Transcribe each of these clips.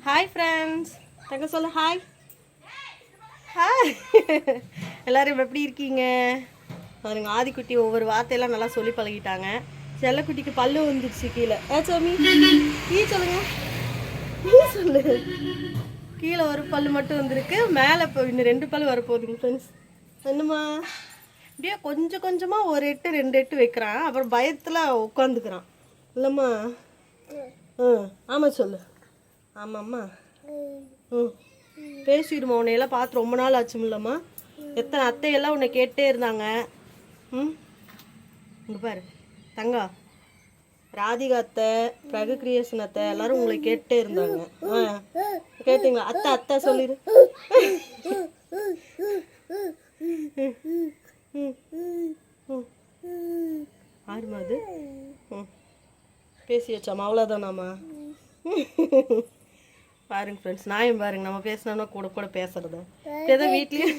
Hi friends, தங்க சொல்ல hi. Hi எல்லோரும் எப்படி இருக்கீங்க? பாருங்க, ஆதிக்குட்டி ஒவ்வொரு வார்த்தையெல்லாம் நல்லா சொல்லி பழகிட்டாங்க. செல்லக்குட்டிக்கு பல்லு வந்துருச்சு கீழே. சாமி ஈ சொல்லுங்க, ஈ சொல்லு. கீழே ஒரு பல்லு மட்டும் வந்திருக்கு, மேலே இப்போ இன்னும் 2 பல்லு வரப்போகுதுங்க ஃப்ரெண்ட்ஸ். என்னம்மா இப்படியே கொஞ்சம் கொஞ்சமாக ஒரு 8 2 8 வைக்கிறான், அப்புறம் பயத்தில் உட்காந்துக்கிறான் இல்லைம்மா? ஆமாம் சொல்லு. ஆமாம்மா. பேசிடுமா? உன்னையெல்லாம் பார்த்து ரொம்ப நாள் ஆச்சுமில்லம்மா. எத்தனை அத்தையெல்லாம் உன்னை கேட்டே இருந்தாங்க. இங்கே பாரு தங்கா, ராதிகா அத்தை, பிரகு கிரியேஷன் அத்தை எல்லாரும் உங்களை கேட்டே இருந்தாங்க. கேட்டீங்களா? அத்தை அத்தை சொல்லிடு. ஆறுமா அது பேசி வச்சாமா? அவ்வளோதானாம்மா? பாருங்க ஃப்ரெண்ட்ஸ், நாயும் பாருங்க, நம்ம பேசினோம்னா கூட கூட பேசுறது. ஏதோ வீட்லேயும்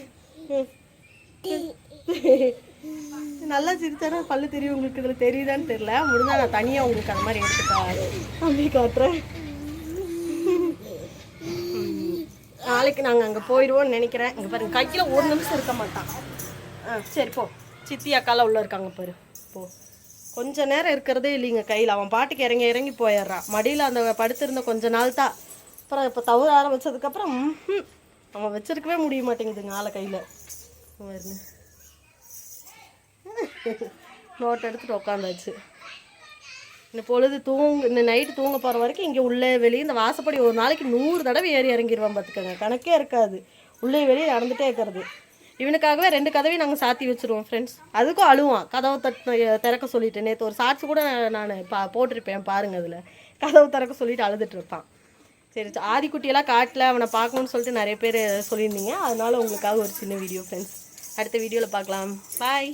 நல்லா சிரிச்சானா பல்லு தெரியும். உங்களுக்கு இதில் தெரியுதான்னு தெரியல. முடிஞ்சா நான் தனியாக உங்களுக்கு அது மாதிரி எடுத்துட்டா அப்படி காட்டுறேன். நாளைக்கு நாங்கள் அங்கே போயிடுவோம்னு நினைக்கிறேன். இங்கே பாருங்க, கையில் ஒரு நிமிஷம் இருக்க மாட்டான். சரி போ, சித்தி அக்காலாம் உள்ளே இருக்காங்க பாரு. போ, கொஞ்ச நேரம் இருக்கிறதே இல்லைங்க கையில். அவன் பாட்டுக்கு இறங்கி இறங்கி போயிடுறான். மடியில் அந்த படுத்திருந்த கொஞ்ச நாள் தான். அப்புறம் இப்போ தவறு ஆரம்பித்ததுக்கப்புறம் அவன் வச்சிருக்கவே முடிய மாட்டேங்குதுங்க ஆளை கையில். நோட் எடுத்துகிட்டு உட்காந்தாச்சு. இந்த பொழுது இந்த நைட்டு தூங்க போகிற வரைக்கும் இங்கே உள்ளே வெளியே இந்த வாசப்படி ஒரு நாளைக்கு 100 தடவை ஏறி இறங்கிடுவான் பார்த்துக்கோங்க. கணக்கே இருக்காது. உள்ளே வெளியே நடந்துகிட்டே இருக்கிறது. இவனுக்காகவே 2 கதவையும் நாங்கள் சாத்தி வச்சுருவோம் ஃப்ரெண்ட்ஸ். அதுக்கும் அழுவான். கதவை திறக்க சொல்லிட்டு நேற்று ஒரு ஷார்ட்ஸ் கூட நான் போட்டிருப்பேன் பாருங்கள். அதில் கதவை திறக்க சொல்லிட்டு அழுதுட்டு இருப்பான். சரி, ஆதிக்குட்டியெல்லாம் காட்டல, அவனை பார்க்கணுன்னு சொல்லிட்டு நிறைய பேர் சொல்லியிருந்தீங்க. அதனால் உங்களுக்காக ஒரு சின்ன வீடியோ ஃப்ரெண்ட்ஸ். அடுத்த வீடியோவில் பார்க்கலாம். பாய்.